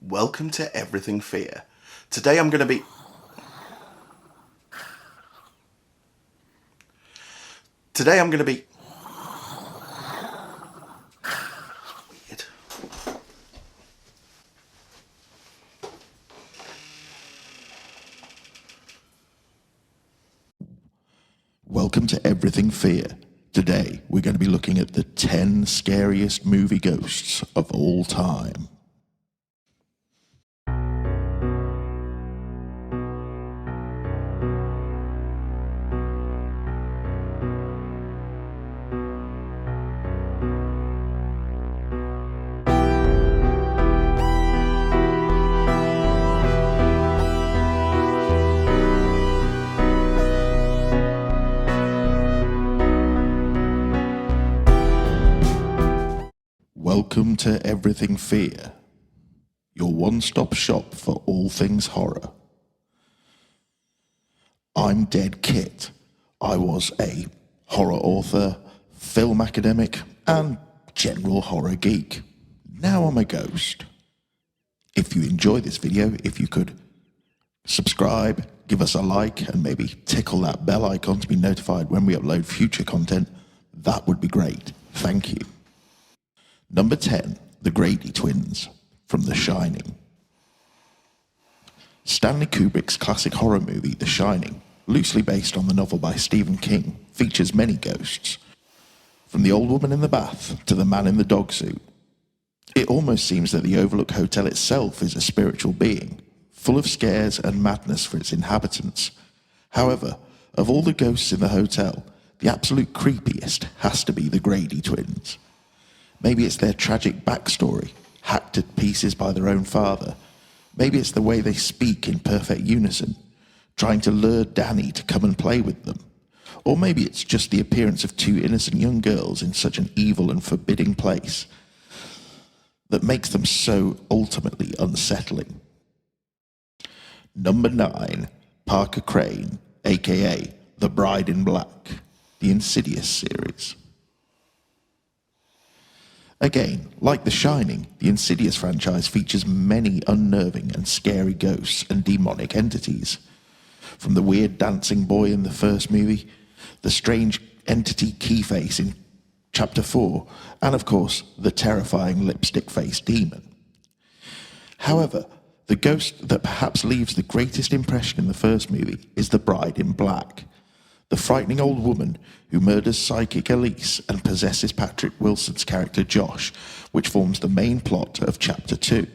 Welcome to Everything Fear. Today I'm going to be... Weird. Welcome to Everything Fear. Today we're going to be looking at the 10 scariest movie ghosts of all time. Welcome to Everything Fear, your one-stop shop for all things horror. I'm Dead Kit. I was a horror author, film academic, and general horror geek. Now I'm a ghost. If you enjoy this video, if you could subscribe, give us a like, and maybe tickle that bell icon to be notified when we upload future content, that would be great. Thank you. Number 10, the Grady Twins, from The Shining. Stanley Kubrick's classic horror movie, The Shining, loosely based on the novel by Stephen King, features many ghosts. From the old woman in the bath to the man in the dog suit. It almost seems that the Overlook Hotel itself is a spiritual being, full of scares and madness for its inhabitants. However, of all the ghosts in the hotel, the absolute creepiest has to be the Grady Twins. Maybe it's their tragic backstory, hacked to pieces by their own father. Maybe it's the way they speak in perfect unison, trying to lure Danny to come and play with them. Or maybe it's just the appearance of two innocent young girls in such an evil and forbidding place that makes them so ultimately unsettling. Number 9, Parker Crane, aka The Bride in Black, the Insidious series. Again, like The Shining, the Insidious franchise features many unnerving and scary ghosts and demonic entities. From the weird dancing boy in the first movie, the strange entity Keyface in Chapter 4, and of course, the terrifying lipstick-faced demon. However, the ghost that perhaps leaves the greatest impression in the first movie is the Bride in Black, the frightening old woman who murders psychic Elise and possesses Patrick Wilson's character Josh, which forms the main plot of Chapter 2.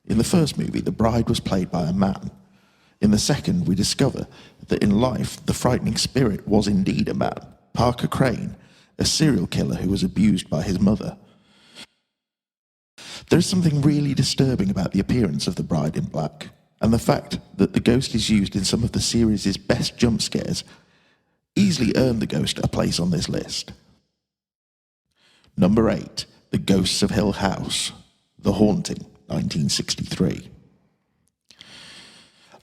In the first movie, the bride was played by a man. In the second, we discover that in life, the frightening spirit was indeed a man, Parker Crane, a serial killer who was abused by his mother. There is something really disturbing about the appearance of the Bride in Black, and the fact that the ghost is used in some of the series' best jump scares easily earned the ghost a place on this list. Number 8, The Ghosts of Hill House, The Haunting, 1963.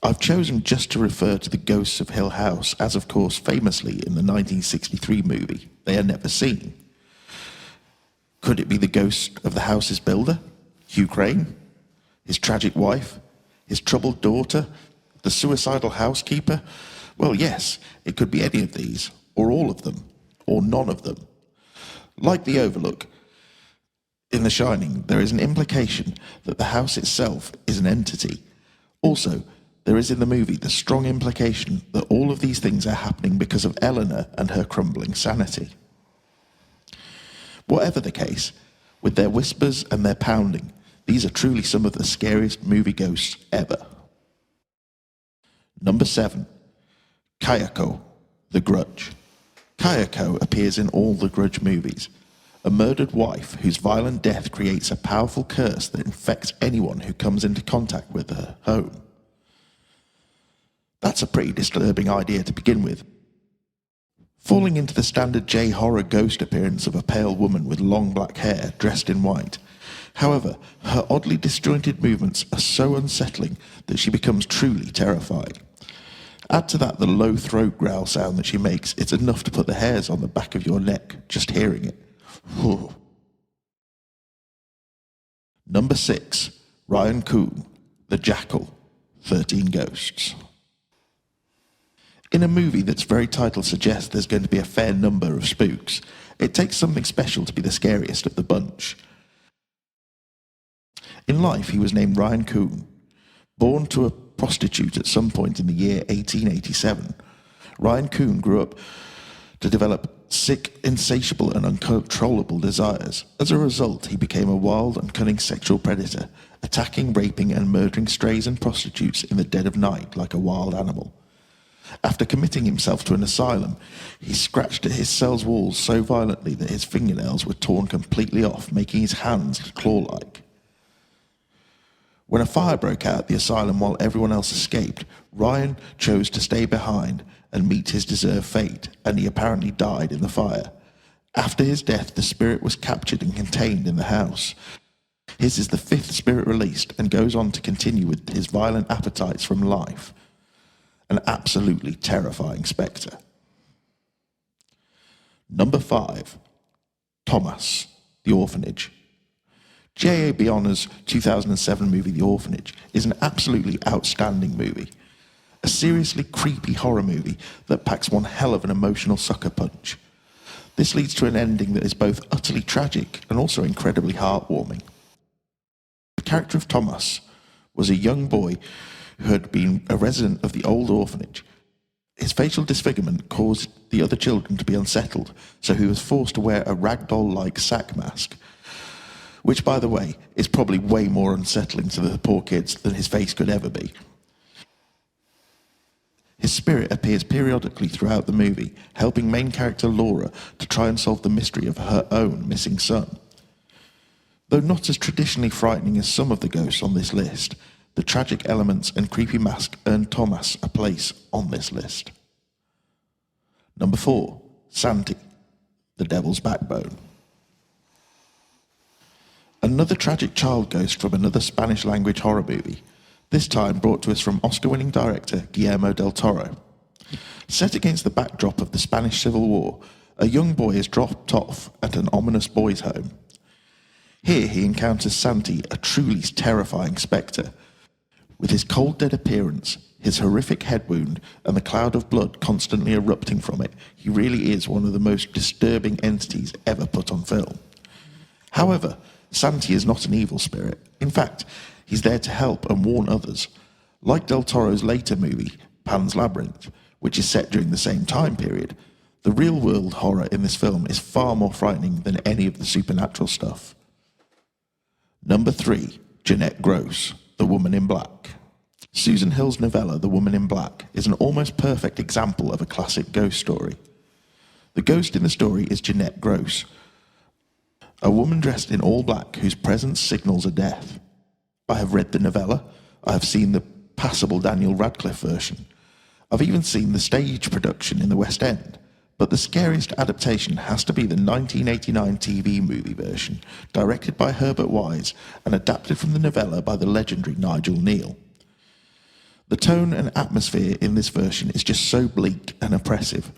I've chosen just to refer to the Ghosts of Hill House as, of course, famously in the 1963 movie, They Are Never Seen. Could it be the ghost of the house's builder, Hugh Crane, his tragic wife, his troubled daughter, the suicidal housekeeper? Well, yes, it could be any of these, or all of them, or none of them. Like the Overlook, in The Shining, there is an implication that the house itself is an entity. Also, there is in the movie the strong implication that all of these things are happening because of Eleanor and her crumbling sanity. Whatever the case, with their whispers and their pounding, these are truly some of the scariest movie ghosts ever. Number 7, Kayako, The Grudge. Kayako appears in all the Grudge movies, a murdered wife whose violent death creates a powerful curse that infects anyone who comes into contact with her home. That's a pretty disturbing idea to begin with. Falling into the standard J-horror ghost appearance of a pale woman with long black hair dressed in white. However, her oddly disjointed movements are so unsettling that she becomes truly terrifying. Add to that the low throat growl sound that she makes, it's enough to put the hairs on the back of your neck just hearing it. Whew. Number 6, Ryan Kuhn, The Jackal, 13 Ghosts. In a movie that's very title suggests there's going to be a fair number of spooks, it takes something special to be the scariest of the bunch. In life, he was named Ryan Kuhn. Born to a prostitute at some point in the year 1887, Ryan Kuhn grew up to develop sick, insatiable and uncontrollable desires. As a result, he became a wild and cunning sexual predator, attacking, raping and murdering strays and prostitutes in the dead of night like a wild animal. After committing himself to an asylum, he scratched at his cell's walls so violently that his fingernails were torn completely off, making his hands claw-like. When a fire broke out at the asylum while everyone else escaped, Ryan chose to stay behind and meet his deserved fate, and he apparently died in the fire. After his death, the spirit was captured and contained in the house. His is the 5th spirit released and goes on to continue with his violent appetites from life. An absolutely terrifying spectre. Number 5. Thomas, The Orphanage. J.A. Bionna's 2007 movie The Orphanage is an absolutely outstanding movie. A seriously creepy horror movie that packs one hell of an emotional sucker punch. This leads to an ending that is both utterly tragic and also incredibly heartwarming. The character of Thomas was a young boy who had been a resident of the old orphanage. His facial disfigurement caused the other children to be unsettled, so he was forced to wear a ragdoll-like sack mask, which, by the way, is probably way more unsettling to the poor kids than his face could ever be. His spirit appears periodically throughout the movie, helping main character Laura to try and solve the mystery of her own missing son. Though not as traditionally frightening as some of the ghosts on this list, the tragic elements and creepy mask earned Thomas a place on this list. Number 4. Santi, The Devil's Backbone. Another tragic child ghost from another Spanish-language horror movie, this time brought to us from Oscar-winning director Guillermo del Toro. Set against the backdrop of the Spanish Civil War, a young boy is dropped off at an ominous boys' home. Here he encounters Santi, a truly terrifying spectre. With his cold, dead appearance, his horrific head wound, and the cloud of blood constantly erupting from it, he really is one of the most disturbing entities ever put on film. However, Santi is not an evil spirit. In fact, he's there to help and warn others. Like Del Toro's later movie, Pan's Labyrinth, which is set during the same time period, the real-world horror in this film is far more frightening than any of the supernatural stuff. Number 3. Jeanette Gross, The Woman in Black. Susan Hill's novella, The Woman in Black, is an almost perfect example of a classic ghost story. The ghost in the story is Jeanette Gross, a woman dressed in all black whose presence signals a death. I have read the novella. I have seen the passable Daniel Radcliffe version. I've even seen the stage production in the West End. But the scariest adaptation has to be the 1989 TV movie version, directed by Herbert Wise and adapted from the novella by the legendary Nigel Neal. The tone and atmosphere in this version is just so bleak and oppressive,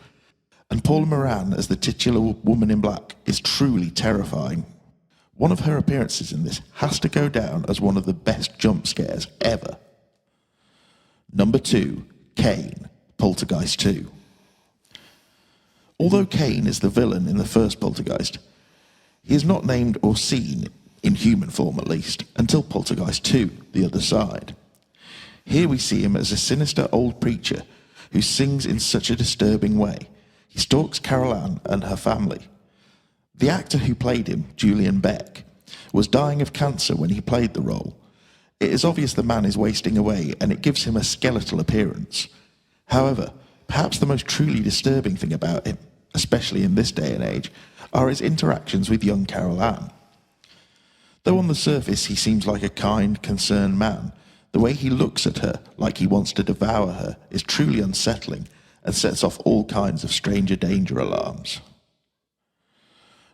and Paula Moran as the titular woman in black is truly terrifying. One of her appearances in this has to go down as one of the best jump scares ever. Number 2. Kane, Poltergeist 2. Although Kane is the villain in the first Poltergeist, he is not named or seen, in human form at least, until Poltergeist 2, The Other Side. Here we see him as a sinister old preacher who sings in such a disturbing way. He stalks Carol Ann and her family. The actor who played him, Julian Beck, was dying of cancer when he played the role. It is obvious the man is wasting away, and it gives him a skeletal appearance. However, perhaps the most truly disturbing thing about him, especially in this day and age, are his interactions with young Carol Ann. Though on the surface he seems like a kind, concerned man, the way he looks at her like he wants to devour her is truly unsettling and sets off all kinds of stranger danger alarms.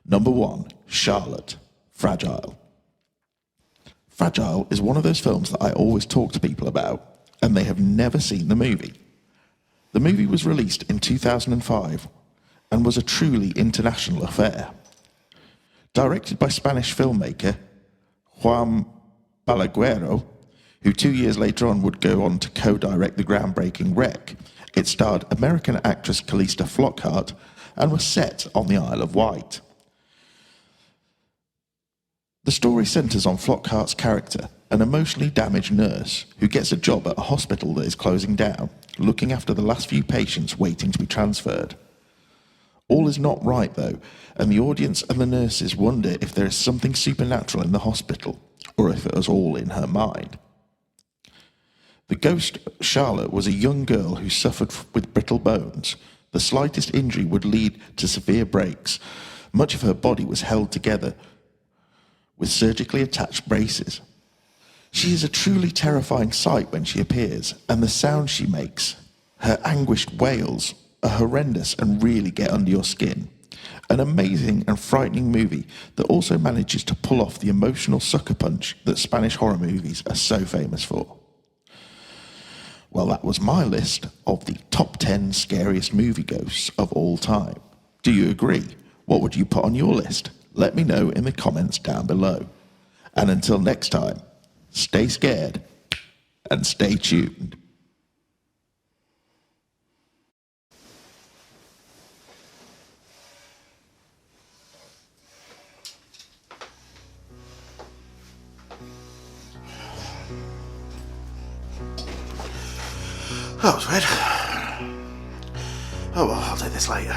Number 1. Charlotte, Fragile. Fragile is one of those films that I always talk to people about, and they have never seen the movie. The movie was released in 2005 and was a truly international affair. Directed by Spanish filmmaker Juan Balaguero, who 2 years later on would go on to co-direct the groundbreaking Wreck. It starred American actress Calista Flockhart and was set on the Isle of Wight. The story centres on Flockhart's character, an emotionally damaged nurse who gets a job at a hospital that is closing down, looking after the last few patients waiting to be transferred. All is not right though, and the audience and the nurses wonder if there is something supernatural in the hospital, or if it was all in her mind. The ghost Charlotte was a young girl who suffered with brittle bones. The slightest injury would lead to severe breaks. Much of her body was held together with surgically attached braces. She is a truly terrifying sight when she appears, and the sounds she makes, her anguished wails, are horrendous and really get under your skin. An amazing and frightening movie that also manages to pull off the emotional sucker punch that Spanish horror movies are so famous for. Well, that was my list of the top 10 scariest movie ghosts of all time. Do you agree? What would you put on your list? Let me know in the comments down below. And until next time, stay scared and stay tuned. That was weird. Oh well, I'll do this later.